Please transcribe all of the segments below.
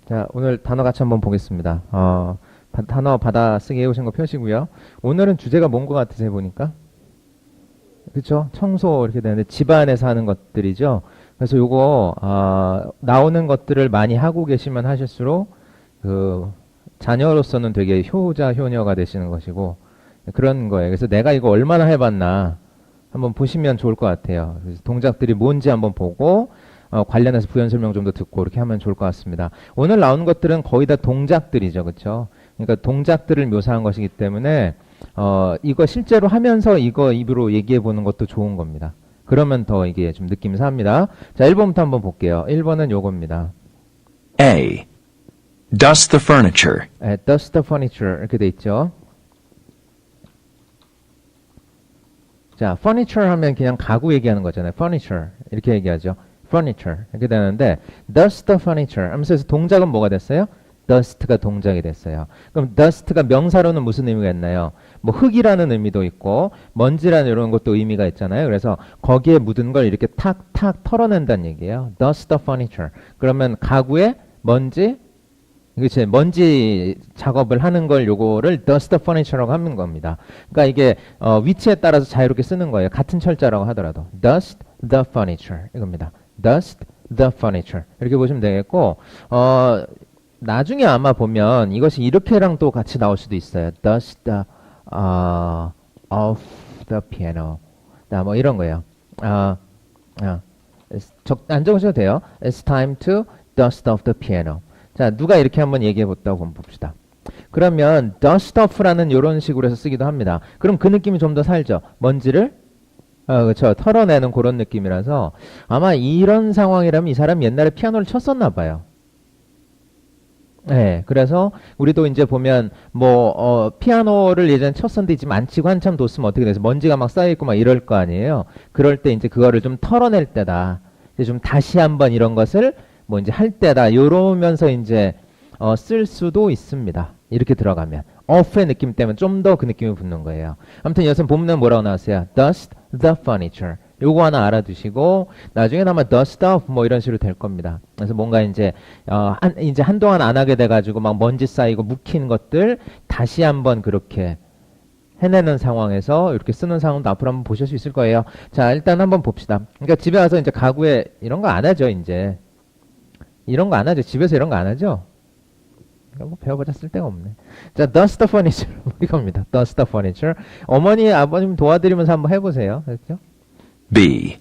자, 오늘 단어 같이 한번 보겠습니다. 단어 받아쓰기 해오신 거 펴시고요. 오늘은 주제가 뭔 것 같으세요, 보니까? 그쵸? 청소 이렇게 되는데 집안에서 하는 것들이죠. 그래서 요거 나오는 것들을 많이 하고 계시면 하실수록 그 자녀로서는 되게 효자 효녀가 되시는 것이고 그런 거예요. 그래서 내가 이거 얼마나 해봤나 한번 보시면 좋을 것 같아요. 그래서 동작들이 뭔지 한번 보고 관련해서 부연 설명 좀 더 듣고 이렇게 하면 좋을 것 같습니다. 오늘 나오는 것들은 거의 다 동작들이죠, 그렇죠? 그러니까 동작들을 묘사한 것이기 때문에 이거 실제로 하면서 이거 입으로 얘기해 보는 것도 좋은 겁니다. 그러면 더 이게 좀 느낌이 삽니다. 자, 1번부터 한번 볼게요. 1번은 요겁니다. A. Dust the furniture. Dust the furniture 이렇게 돼 있죠. 자, furniture 하면 그냥 가구 얘기하는 거잖아요. furniture 이렇게 얘기하죠. furniture 이렇게 되는데 dust the furniture 하면서 동작은 뭐가 됐어요? dust가 동작이 됐어요. 그럼 dust가 명사로는 무슨 의미가 있나요? 뭐 흙이라는 의미도 있고 먼지라는 이런 것도 의미가 있잖아요. 그래서 거기에 묻은 걸 이렇게 탁탁 털어낸다는 얘기예요. dust the furniture. 그러면 가구에 먼지 그치 먼지 작업을 하는 걸 요거를 dust the furniture라고 하는 겁니다. 그러니까 이게 위치에 따라서 자유롭게 쓰는 거예요. 같은 철자라고 하더라도 dust the furniture 이겁니다. dust the furniture 이렇게 보시면 되겠고 나중에 아마 보면 이것이 이렇게랑 또 같이 나올 수도 있어요. dust the off the piano. 뭐 이런 거예요. 안 적으셔도 돼요. It's time to dust off the piano. 자, 누가 이렇게 한번 얘기해 봤다고 한번 봅시다. 그러면 dust off라는 이런 식으로 해서 쓰기도 합니다. 그럼 그 느낌이 좀 더 살죠. 먼지를 그렇죠. 털어내는 그런 느낌이라서 아마 이런 상황이라면 이 사람이 옛날에 피아노를 쳤었나 봐요. 네, 그래서 우리도 이제 보면 피아노를 예전에 쳤었는데 지금 안 치고 한참 뒀으면 어떻게 돼서 먼지가 막 쌓여있고 막 이럴 거 아니에요. 그럴 때 이제 그거를 좀 털어낼 때다. 이제 좀 다시 한번 이런 것을 뭐 이제 할 때다. 요러면서 이제 쓸 수도 있습니다. 이렇게 들어가면 off의 느낌 때문에 좀 더 그 느낌이 붙는 거예요. 아무튼 여기서 보면 뭐라고 나왔어요? dust the furniture. 요거 하나 알아두시고 나중에 아마 dust off 뭐 이런 식으로 될 겁니다. 그래서 뭔가 이제 이제 한동안 안 하게 돼가지고 막 먼지 쌓이고 묵힌 것들 다시 한번 그렇게 해내는 상황에서 이렇게 쓰는 상황도 앞으로 한번 보실 수 있을 거예요. 자, 일단 한번 봅시다. 그러니까 집에 와서 이제 가구에 이런 거 안 하죠, 이제. 이런 거 안 하죠. 집에서 이런 거 안 하죠. 뭐 배워보자 쓸데가 없네. 자, dust the furniture 이겁니다. dust the furniture. 어머니, 아버님 도와드리면서 한번 해보세요. 그렇죠? B.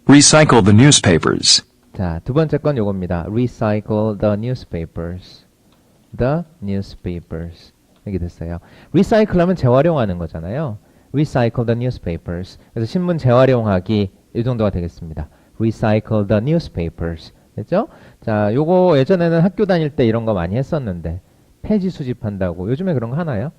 Recycle the newspapers. 자, 두 번째 건 요겁니다. recycle the newspapers. the newspapers. 이렇게 됐어요. recycle 하면 재활용하는 거잖아요. recycle the newspapers. 그래서 신문 재활용하기 이 정도가 되겠습니다. recycle the newspapers. 됐죠? 자, 요거 예전에는 학교 다닐 때 이런 거 많이 했었는데 폐지 수집한다고 요즘에 그런 거 하나요?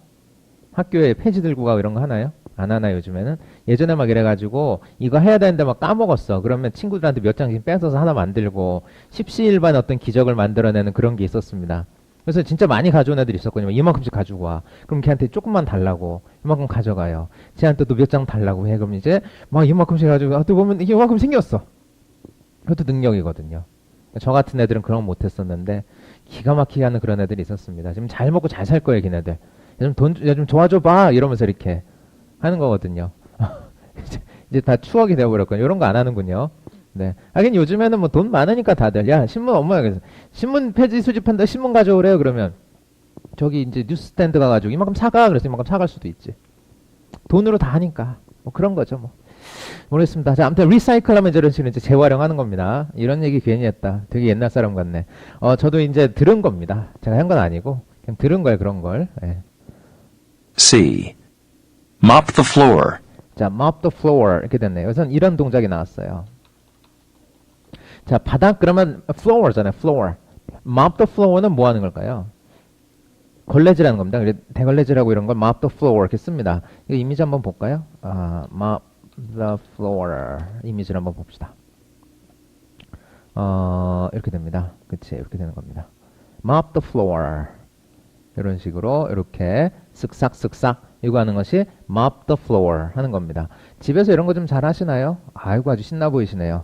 학교에 폐지 들고 가고 이런 거 하나요? 안 하나요, 요즘에는? 예전에 막 이래가지고 이거 해야 되는데 막 까먹었어. 그러면 친구들한테 몇 장씩 뺏어서 하나 만들고 십시일반 어떤 기적을 만들어내는 그런 게 있었습니다. 그래서 진짜 많이 가져온 애들이 있었거든요. 이만큼씩 가지고 와. 그럼 걔한테 조금만 달라고. 이만큼 가져가요. 쟤한테 또 몇 장 달라고 해. 그럼 이제 막 이만큼씩 가지고 또 보면 이게 이만큼 생겼어. 그것도 능력이거든요. 저 같은 애들은 그런 거 못했었는데 기가 막히게 하는 그런 애들이 있었습니다. 지금 잘 먹고 잘 살 거예요, 걔네들. 좀 도와줘봐 이러면서 이렇게 하는 거거든요. 이제 다 추억이 되어버렸거든요. 이런 거 안 하는군요. 네. 하긴 요즘에는 뭐 돈 많으니까 다들 야 신문 엄마가 신문 폐지 수집한다 신문 가져오래요. 그러면 저기 이제 뉴스 스탠드 가가지고 이만큼 사가 그래서 이만큼 사갈 수도 있지. 돈으로 다 하니까 뭐 그런 거죠 뭐. 모르겠습니다. 자, 아무튼 리사이클 하면 이런 식으로 이제 재활용하는 겁니다. 이런 얘기 괜히 했다. 되게 옛날 사람 같네. 저도 이제 들은 겁니다. 제가 한 건 아니고 그냥 들은 거예요, 그런 걸. 예. C. Mop the floor. 자, mop the floor 이렇게 됐네요. 우선 이런 동작이 나왔어요. 자, 바닥 그러면 floor잖아요, floor. mop the floor는 뭐 하는 걸까요? 걸레질하는 겁니다. 대걸레질하고 이런 걸 mop the floor 이렇게 씁니다. 이 이미지 한번 볼까요? mop the floor 이미지를 한번 봅시다. 이렇게 됩니다. 그치, 이렇게 되는 겁니다. mop the floor 이런 식으로 이렇게 쓱싹쓱싹 이거 하는 것이 mop the floor 하는 겁니다. 집에서 이런 거 좀 잘 하시나요? 아이고 아주 신나 보이시네요.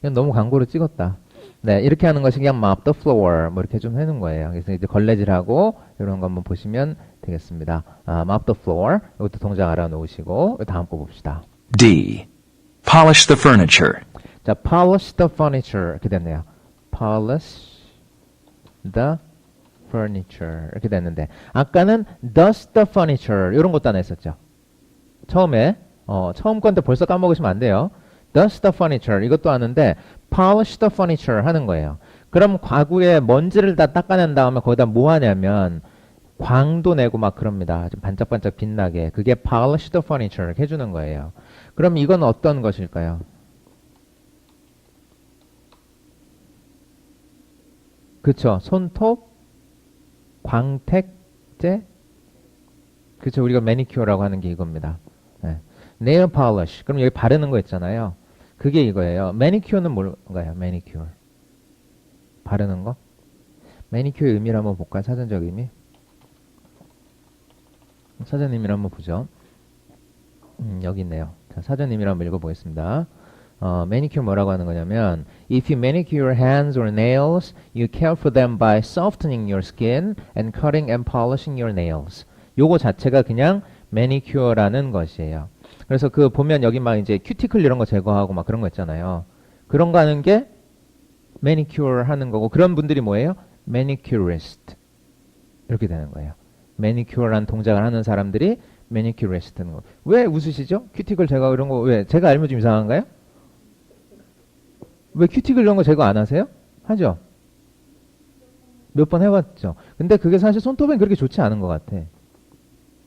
이건 너무 광고로 찍었다. 네, 이렇게 하는 것이 그냥 mop the floor 뭐 이렇게 좀 해놓은 거예요. 그래서 이제 걸레질하고 이런 거 한번 보시면 되겠습니다. mop the floor 이것도 동작 알아놓으시고 다음 거 봅시다. D. Polish the furniture. 자, polish the furniture 이렇게 됐네요. polish the furniture 이렇게 됐는데 아까는 dust the furniture 이런 것도 하나 했었죠. 처음에 처음 건데 벌써 까먹으시면 안 돼요. dust the furniture 이것도 하는데 polish the furniture 하는 거예요. 그럼 가구에 먼지를 다 닦아낸 다음에 거기다 뭐 하냐면 광도 내고 막 그럽니다. 좀 반짝반짝 빛나게. 그게 polish the furniture 이렇게 해주는 거예요. 그럼 이건 어떤 것일까요? 그쵸. 손톱, 광택제. 그쵸. 우리가 매니큐어라고 하는 게 이겁니다. 네. nail polish. 그럼 여기 바르는 거 있잖아요. 그게 이거예요. 매니큐어는 뭔가요? 매니큐어. 바르는 거? 매니큐어의 의미를 한번 볼까요? 사전적 의미. 사전 의미를 한번 보죠. 여기 있네요. 자, 사전 의미를 한번 읽어보겠습니다. manicure 뭐라고 하는 거냐면 If you manicure your hands or nails, you care for them by softening your skin and cutting and polishing your nails. 요거 자체가 그냥 manicure라는 것이에요. 그래서 그 보면 여기 막 이제 큐티클 이런 거 제거하고 막 그런 거 있잖아요. 그런 거 하는 게 manicure 하는 거고 그런 분들이 뭐예요? manicurist. 이렇게 되는 거예요. manicure라는 동작을 하는 사람들이 manicurist는 거. 왜 웃으시죠? 큐티클 제거 이런 거 왜? 제가 알면 좀 이상한가요? 왜 큐티클 이런 거 제거 안 하세요? 하죠? 몇 번 해봤죠? 근데 그게 사실 손톱엔 그렇게 좋지 않은 것 같아.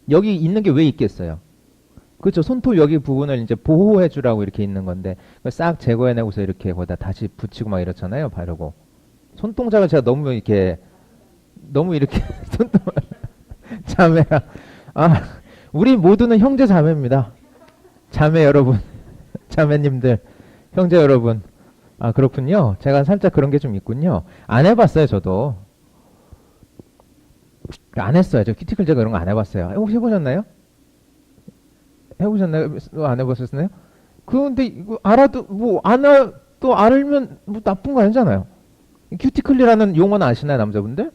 여기 있는 게 왜 있겠어요? 그렇죠. 손톱 여기 부분을 이제 보호해주라고 이렇게 있는 건데 싹 제거해내고서 이렇게 거기다 다시 붙이고 막 이렇잖아요. 바르고. 손동작을 제가 너무 이렇게 손톱 자매야. 우리 모두는 형제 자매입니다. 자매 여러분, 자매님들, 형제 여러분. 그렇군요. 제가 살짝 그런 게 좀 있군요. 안 해봤어요, 저도. 안 했어요. 저 큐티클 제거 이런 거 안 해봤어요. 혹시 해보셨나요? 해보셨나요? 안 해보셨나요? 근데 이거 또 알면 뭐 나쁜 거 아니잖아요. 큐티클이라는 용어는 아시나요, 남자분들?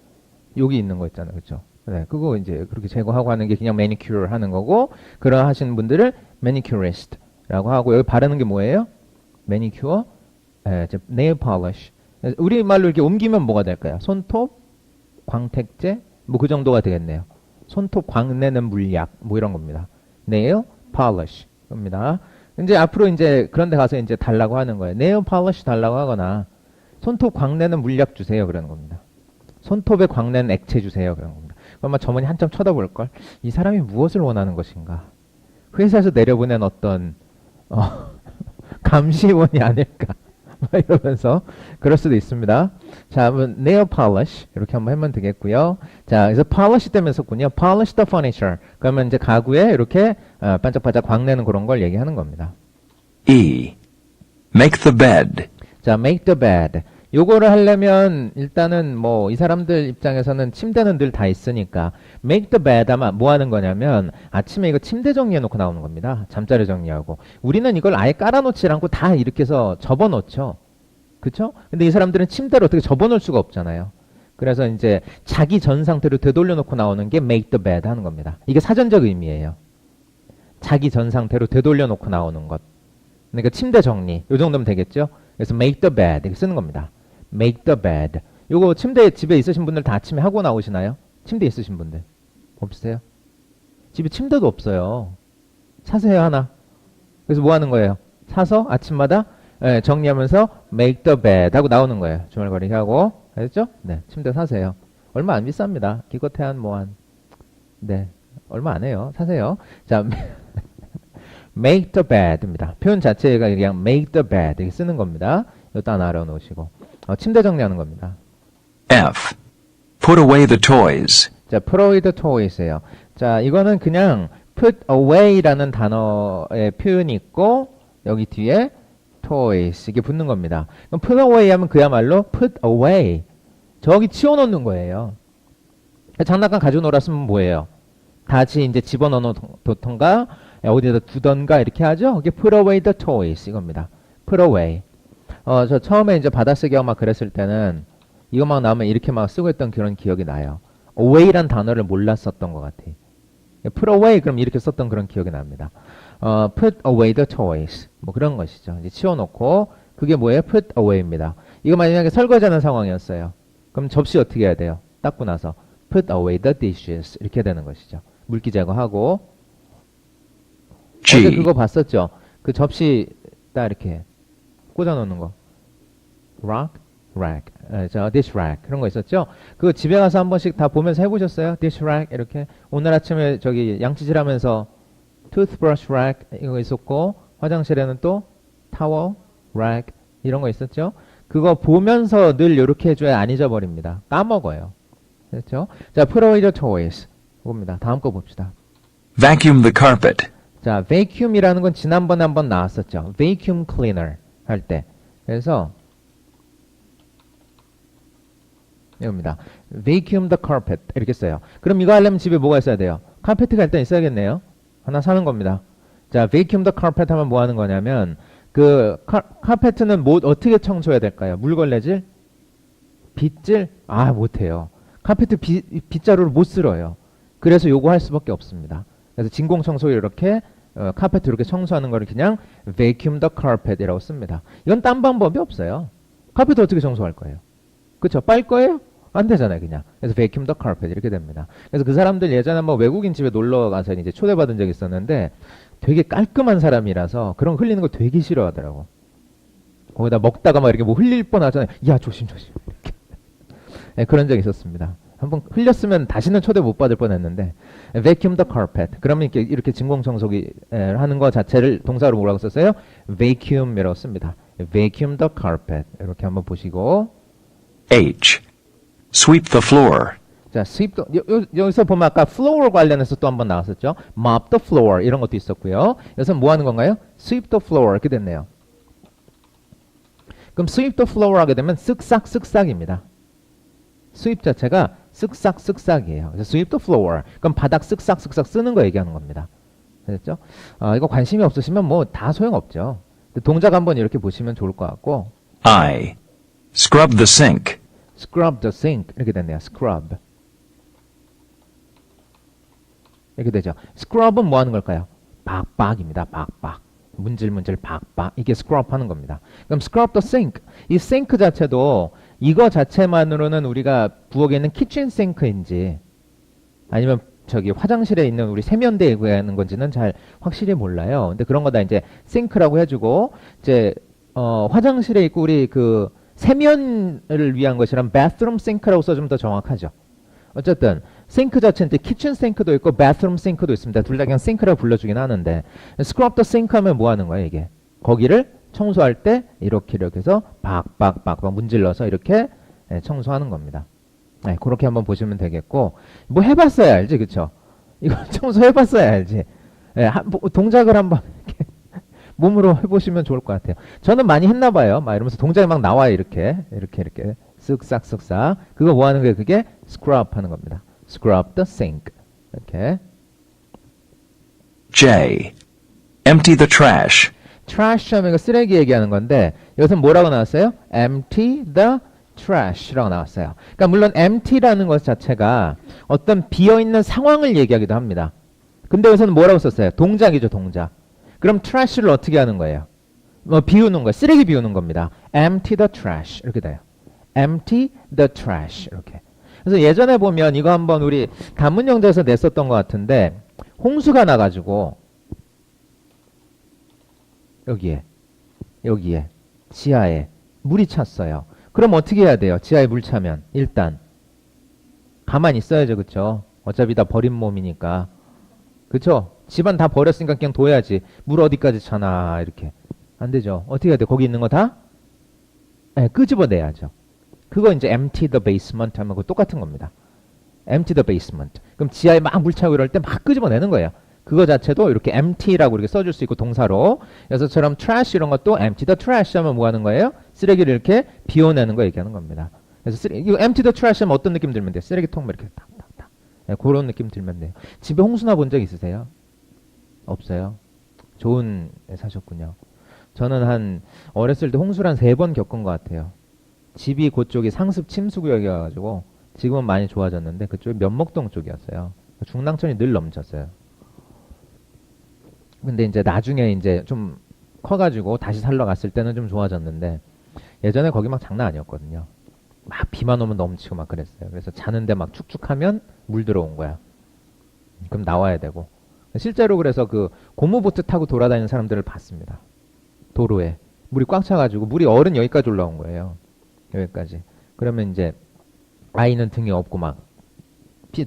여기 있는 거 있잖아요, 그렇죠? 네, 그거 이제 그렇게 제거하고 하는 게 그냥 매니큐어 하는 거고, 그러 하시는 분들을 매니큐리스트라고 하고, 여기 바르는 게 뭐예요? 매니큐어, 네일 폴리시. 우리말로 이렇게 옮기면 뭐가 될까요? 손톱, 광택제, 뭐 그 정도가 되겠네요. 손톱 광내는 물약, 뭐 이런 겁니다. 네일 폴리시 겁니다. 이제 앞으로 이제 그런 데 가서 이제 달라고 하는 거예요. 네일 폴리시 달라고 하거나, 손톱 광내는 물약 주세요. 그러는 겁니다. 손톱에 광내는 액체 주세요. 그런 겁니다. 그러면 저번에 한참 쳐다볼걸? 이 사람이 무엇을 원하는 것인가? 회사에서 내려보낸 어떤 감시원이 아닐까? 이러면서 그럴 수도 있습니다. 자, 한번 nail polish 이렇게 한번 하면 되겠고요. 자, 그래서 polish 때문에 썼군요. polish the furniture. 그러면 이제 가구에 이렇게 반짝반짝 광내는 그런 걸 얘기하는 겁니다. E. Make the bed. 자, make the bed. 요거를 하려면 일단은 뭐 이 사람들 입장에서는 침대는 늘 다 있으니까 make the bed 아마 뭐 하는 거냐면 아침에 이거 침대 정리해 놓고 나오는 겁니다. 잠자리 정리하고. 우리는 이걸 아예 깔아놓지 않고 다 이렇게 해서 접어놓죠. 그쵸? 근데 이 사람들은 침대를 어떻게 접어놓을 수가 없잖아요. 그래서 이제 자기 전 상태로 되돌려 놓고 나오는 게 make the bed 하는 겁니다. 이게 사전적 의미예요. 자기 전 상태로 되돌려 놓고 나오는 것. 그러니까 침대 정리. 요 정도면 되겠죠? 그래서 make the bed 이렇게 쓰는 겁니다. make the bed. 요거 침대 집에 있으신 분들 다 아침에 하고 나오시나요? 침대 있으신 분들 없으세요? 집에 침대도 없어요. 사세요 하나. 그래서 뭐 하는 거예요? 사서 아침마다 정리하면서 make the bed 하고 나오는 거예요. 주말거리기 하고. 알겠죠? 네, 침대 사세요. 얼마 안 비쌉니다. 기껏해 네, 얼마 안 해요. 사세요. 자, make the bed입니다. 표현 자체가 그냥 make the bed 이렇게 쓰는 겁니다. 이것도 하나 알아놓으시고. 침대 정리하는 겁니다. F. Put away the toys. 자, put away the toys예요. 자, 이거는 그냥 put away라는 단어의 표현이 있고 여기 뒤에 toys 이게 붙는 겁니다. 그럼 put away 하면 그야말로 put away. 저기 치워놓는 거예요. 장난감 가지고 놀았으면 뭐예요? 다시 이제 집어넣어놓던가 어디다 두던가 이렇게 하죠. 이게 put away the toys 이겁니다. put away. 저 처음에 이제 받아쓰기 하고 막 그랬을 때는 이거 막 나오면 이렇게 막 쓰고 했던 그런 기억이 나요. away란 단어를 몰랐었던 것 같아. put away 그럼 이렇게 썼던 그런 기억이 납니다. put away the toys. 뭐 그런 것이죠. 이제 치워놓고 그게 뭐예요? put away입니다. 이거 만약에 설거지하는 상황이었어요. 그럼 접시 어떻게 해야 돼요? 닦고 나서 put away the dishes 이렇게 되는 것이죠. 물기 제거하고 어제 G. 그거 봤었죠? 그 접시 딱 이렇게 꽂아놓는 거. rack. dish rack 그런 거 있었죠? 그거 집에 가서 한 번씩 다 보면서 해보셨어요? dish rack 이렇게 오늘 아침에 저기 양치질하면서 toothbrush rack 이거 있었고 화장실에는 또 towel rack 이런 거 있었죠? 그거 보면서 늘 이렇게 해줘야 안 잊어버립니다. 까먹어요. 그렇죠? 자, put away the toys 봅니다. 다음 거 봅시다. Vacuum the carpet. 자, vacuum이라는 건 지난번에 한번 나왔었죠. vacuum cleaner 할 때. 그래서 이겁니다. vacuum the carpet 이렇게 써요. 그럼 이거 하려면 집에 뭐가 있어야 돼요? 카페트가 일단 있어야겠네요. 하나 사는 겁니다. 자, vacuum the carpet 하면 뭐 하는 거냐면 그 카페트는 뭐 어떻게 청소해야 될까요? 물걸레질? 빗질? 못해요. 카페트 빗자루를 못 쓸어요. 그래서 요거 할 수밖에 없습니다. 그래서 진공청소기 이렇게 카페트 이렇게 청소하는 거를 그냥 vacuum the carpet이라고 씁니다. 이건 딴 방법이 없어요. 카페트 어떻게 청소할 거예요? 그쵸? 빨 거예요? 안 되잖아요, 그냥. 그래서 vacuum the carpet 이렇게 됩니다. 그래서 그 사람들 예전에 한번 외국인 집에 놀러 가서 이제 초대받은 적이 있었는데 되게 깔끔한 사람이라서 그런 거 흘리는 거 되게 싫어하더라고. 거기다 먹다가 막 이렇게 뭐 흘릴 뻔 하잖아요. 야, 조심. 이렇게. 네, 그런 적이 있었습니다. 한번 흘렸으면 다시는 초대 못 받을 뻔했는데 vacuum the carpet. 그러면 이렇게 진공청소기 하는 거 자체를 동사로 뭐라고 썼어요? vacuum이라고 씁니다. vacuum the carpet. 이렇게 한번 보시고 H. Sweep the floor. 자, sweep 여기서 보면 아까 floor 관련해서 또 한번 나왔었죠. mop the floor 이런 것도 있었고요. 여기서 뭐 하는 건가요? sweep the floor 이렇게 됐네요. 그럼 sweep the floor 하게 되면 쓱싹쓱싹입니다. sweep 자체가 쓱싹쓱싹이에요. 그래서 sweep the floor. 그럼 바닥 쓱싹쓱싹 쓰는 거 얘기하는 겁니다. 됐죠? 이거 관심이 없으시면 뭐 다 소용없죠. 동작 한번 이렇게 보시면 좋을 것 같고 I. Scrub the sink. scrub the sink 이렇게 됐네요. scrub 이렇게 되죠. scrub은 뭐 하는 걸까요? 박박입니다. 박박 문질문질 박박 이게 scrub 하는 겁니다. 그럼 scrub the sink 이 sink 자체도 이거 자체만으로는 우리가 부엌에 있는 키친 싱크인지 아니면 저기 화장실에 있는 우리 세면대에 의하는 건지는 잘 확실히 몰라요. 근데 그런 거 다 이제 싱크라고 해주고 이제 화장실에 있고 우리 그 세면을 위한 것이란 bathroom sink라고 써주면 더 정확하죠. 어쨌든 싱크 자체는 키친 싱크도 있고 bathroom sink도 있습니다. 둘 다 그냥 싱크라고 불러주긴 하는데 scrub the sink 하면 뭐 하는 거예요 이게? 거기를 청소할 때 이렇게 해서 박박박 문질러서 이렇게 청소하는 겁니다. 네, 그렇게 한번 보시면 되겠고 뭐 해봤어야 알지 그쵸? 이거 청소해봤어야 알지. 네, 동작을 한번 이렇게 몸으로 해보시면 좋을 것 같아요. 저는 많이 했나봐요. 막 이러면서 동작이 막 나와요. 이렇게 쓱싹쓱싹. 그거 뭐 하는 거예요? 그게 scrub 하는 겁니다. scrub the sink. 이렇게. J. Empty the trash. trash 하면 이거 쓰레기 얘기하는 건데 여기서 뭐라고 나왔어요? empty the trash라고 나왔어요. 그러니까 물론 empty라는 것 자체가 어떤 비어있는 상황을 얘기하기도 합니다. 근데 여기서는 뭐라고 썼어요? 동작이죠, 동작. 그럼 trash를 어떻게 하는 거예요? 비우는 거예요. 쓰레기 비우는 겁니다. empty the trash 이렇게 돼요. empty the trash 이렇게. 그래서 예전에 보면 이거 한번 우리 단문영재에서 냈었던 것 같은데 홍수가 나가지고 여기에 지하에 물이 찼어요. 그럼 어떻게 해야 돼요? 지하에 물 차면 일단 가만히 있어야죠, 그쵸? 어차피 다 버린 몸이니까, 그쵸? 집안 다 버렸으니까 그냥 둬야지. 물 어디까지 차나 이렇게 안 되죠. 어떻게 해야 돼? 거기 있는 거 다 끄집어내야죠. 그거 이제 empty the basement 하면 그거 똑같은 겁니다. empty the basement. 그럼 지하에 막 물 차고 이럴 때 막 끄집어내는 거예요. 그거 자체도 이렇게 empty라고 이렇게 써줄 수 있고 동사로. 그래서처럼 trash 이런 것도 empty the trash 하면 뭐 하는 거예요? 쓰레기를 이렇게 비워내는 거 얘기하는 겁니다. 그래서 이거 empty the trash 하면 어떤 느낌 들면 돼요? 쓰레기통 이렇게 탁탁탁. 그런 느낌 들면 돼요. 집에 홍수나 본 적 있으세요? 없어요? 좋은 애 사셨군요. 저는 어렸을 때 홍수를 한 3번 겪은 것 같아요. 집이 그쪽이 상습 침수구역이어가지고 지금은 많이 좋아졌는데 그쪽이 면목동 쪽이었어요. 중랑천이 늘 넘쳤어요. 근데 이제 나중에 이제 좀 커가지고 다시 살러 갔을 때는 좀 좋아졌는데 예전에 거기 막 장난 아니었거든요. 막 비만 오면 넘치고 막 그랬어요. 그래서 자는데 막 축축하면 물 들어온 거야. 그럼 나와야 되고. 실제로 그래서 그 고무보트 타고 돌아다니는 사람들을 봤습니다. 도로에. 물이 꽉 차가지고 물이 어른 여기까지 올라온 거예요. 여기까지. 그러면 이제 아이는 등이 없고 막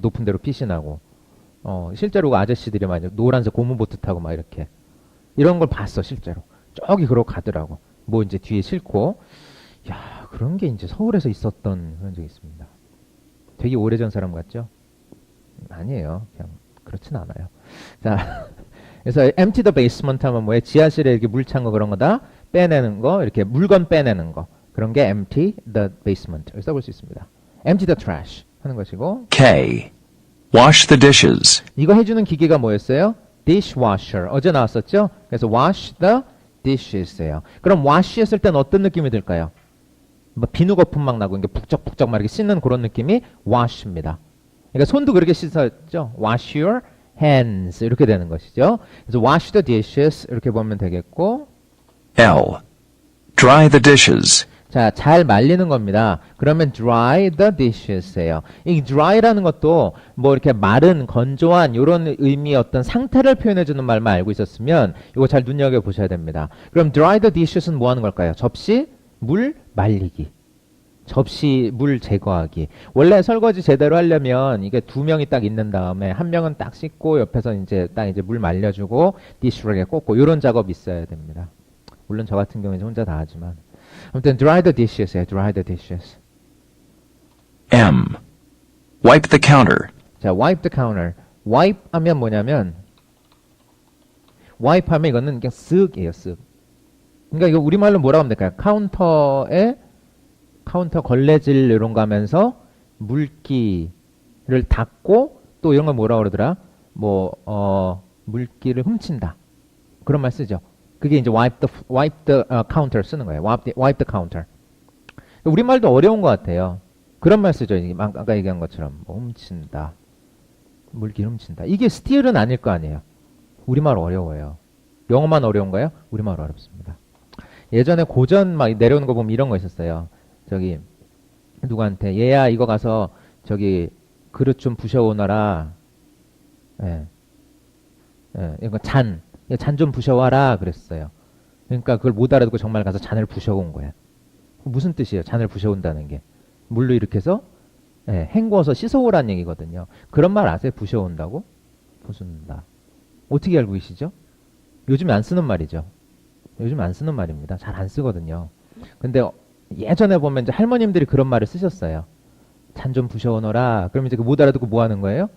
높은 데로 피신하고 실제로 그 아저씨들이 막 노란색 고무보트 타고 막 이렇게 이런 걸 봤어 실제로. 저기 그러고 가더라고. 뭐 이제 뒤에 싣고 야 그런 게 이제 서울에서 있었던 그런 적이 있습니다. 되게 오래전 사람 같죠? 아니에요. 그냥 그렇진 않아요. 자, 그래서 empty the basement 하면 뭐예요? 지하실에 이렇게 물 찬 거 그런 거다 빼내는 거, 이렇게 물건 빼내는 거 그런 게 empty the basement 써볼 수 있습니다. empty the trash 하는 것이고 K. Wash the dishes. 이거 해주는 기계가 뭐였어요? dishwasher 어제 나왔었죠? 그래서 wash the dishes예요. 그럼 wash 했을 땐 어떤 느낌이 들까요? 뭐 비누 거품 막 나고 이게 북적북적 막 이렇게 씻는 그런 느낌이 wash입니다. 그러니까 손도 그렇게 씻었죠. Wash your hands 이렇게 되는 것이죠. 그래서 wash the dishes 이렇게 보면 되겠고 L. Dry the dishes. 자, 잘 말리는 겁니다. 그러면 dry the dishes예요. 이 dry라는 것도 뭐 이렇게 마른, 건조한 이런 의미의 어떤 상태를 표현해주는 말만 알고 있었으면 이거 잘 눈여겨보셔야 됩니다. 그럼 dry the dishes는 뭐 하는 걸까요? 접시, 물, 말리기. 접시 물 제거하기. 원래 설거지 제대로 하려면 이게 2명이 딱 있는 다음에 1명은 딱 씻고 옆에서 이제 딱 이제 물 말려주고 디시러에 꽂고 이런 작업이 있어야 됩니다. 물론 저 같은 경우는 혼자 다 하지만 아무튼 dry the dishes, dry the dishes. M. Wipe the counter. 자, wipe the counter. wipe 하면 뭐냐면 wipe 하면 이거는 그냥 쓱이에요, 쓱. 그러니까 이거 우리말로 뭐라고 하면 될까요? 카운터 걸레질 이런 거 하면서 물기를 닦고 또 이런 걸 뭐라고 그러더라? 물기를 훔친다. 그런 말 쓰죠. 그게 이제 wipe the counter 쓰는 거예요. wipe the counter. 우리말도 어려운 것 같아요. 그런 말 쓰죠. 아까 얘기한 것처럼 뭐 훔친다. 물기 훔친다. 이게 steal은 아닐 거 아니에요. 우리말 어려워요. 영어만 어려운가요? 우리말 어렵습니다. 예전에 고전 막 내려오는 거 보면 이런 거 있었어요. 저기 누구한테 얘야 이거 가서 저기 그릇 좀 부셔오너라. 이거 잔 좀 부셔와라 그랬어요. 그러니까 그걸 못 알아듣고 정말 가서 잔을 부셔온 거야. 무슨 뜻이에요? 잔을 부셔온다는 게 물로 이렇게 해서 헹궈서 씻어오라는 얘기거든요. 그런 말 아세요? 부셔온다고? 부순다. 어떻게 알고 계시죠? 요즘에 안 쓰는 말이죠. 요즘 안 쓰는 말입니다. 잘 안 쓰거든요. 근데 예전에 보면 이제 할머님들이 그런 말을 쓰셨어요. 잔 좀 부셔오너라. 그러면 이제 못 알아듣고 뭐 하는 거예요?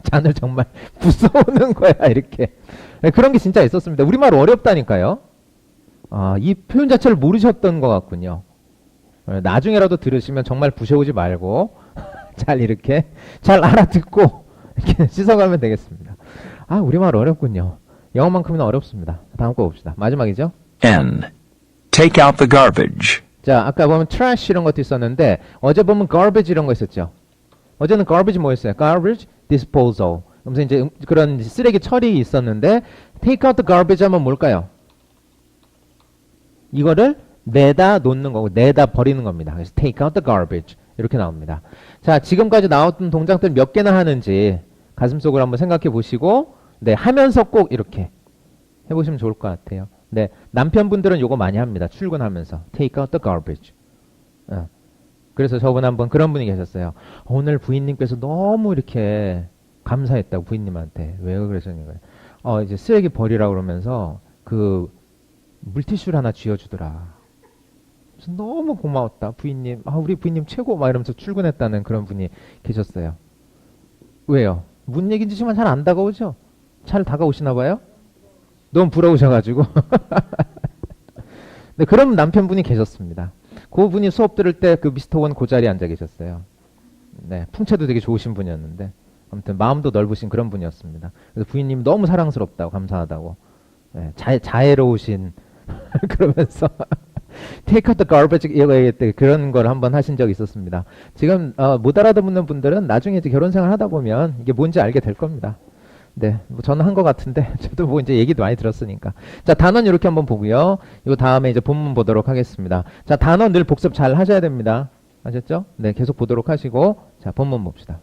잔을 정말 부숴오는 거야, 이렇게. 그런 게 진짜 있었습니다. 우리말 어렵다니까요. 이 표현 자체를 모르셨던 것 같군요. 나중에라도 들으시면 정말 부셔오지 말고 잘 이렇게 잘 알아듣고 이렇게 씻어가면 되겠습니다. 우리말 어렵군요. 영어만큼은 어렵습니다. 다음 거 봅시다. 마지막이죠? N. Take out the garbage. 자, 아까 보면 trash 이런 것도 있었는데 어제 보면 garbage 이런 거 있었죠. 어제는 garbage 뭐였어요? garbage disposal. 그러면서 이제 그런 쓰레기 처리 있었는데 take out the garbage 하면 뭘까요? 이거를 내다 놓는 거고 내다 버리는 겁니다. 그래서 take out the garbage 이렇게 나옵니다. 자, 지금까지 나왔던 동작들 몇 개나 하는지 가슴속으로 한번 생각해 보시고 하면서 꼭 이렇게 해보시면 좋을 것 같아요. 남편분들은 요거 많이 합니다. 출근하면서 take out the garbage. 그래서 저번에 한번 그런 분이 계셨어요. 오늘 부인님께서 너무 이렇게 감사했다고 부인님한테. 왜 그러시는 거예요? 이제 쓰레기 버리라고 그러면서 그 물티슈를 하나 쥐어주더라. 그래서 너무 고마웠다. 부인님. 우리 부인님 최고. 막 이러면서 출근했다는 그런 분이 계셨어요. 왜요? 무슨 얘기인지 정말 잘 안 다가오죠? 잘 다가오시나 봐요? 너무 부러우셔가지고. 네, 그런 남편분이 계셨습니다. 그분이 수업 들을 때 그 미스터 원 그 자리에 앉아 계셨어요. 네, 풍채도 되게 좋으신 분이었는데 아무튼 마음도 넓으신 그런 분이었습니다. 그래서 부인님이 너무 사랑스럽다고 감사하다고 자애로우신 그러면서 take out the garbage 이거 그런 걸 한번 하신 적이 있었습니다. 지금 못 알아듣는 분들은 나중에 이제 결혼 생활 하다 보면 이게 뭔지 알게 될 겁니다. 네, 뭐 저는 한 것 같은데 저도 뭐 이제 얘기도 많이 들었으니까. 자, 단원 이렇게 한번 보고요. 요 다음에 이제 본문 보도록 하겠습니다. 자, 단원 늘 복습 잘 하셔야 됩니다. 아셨죠? 네, 계속 보도록 하시고 자, 본문 봅시다.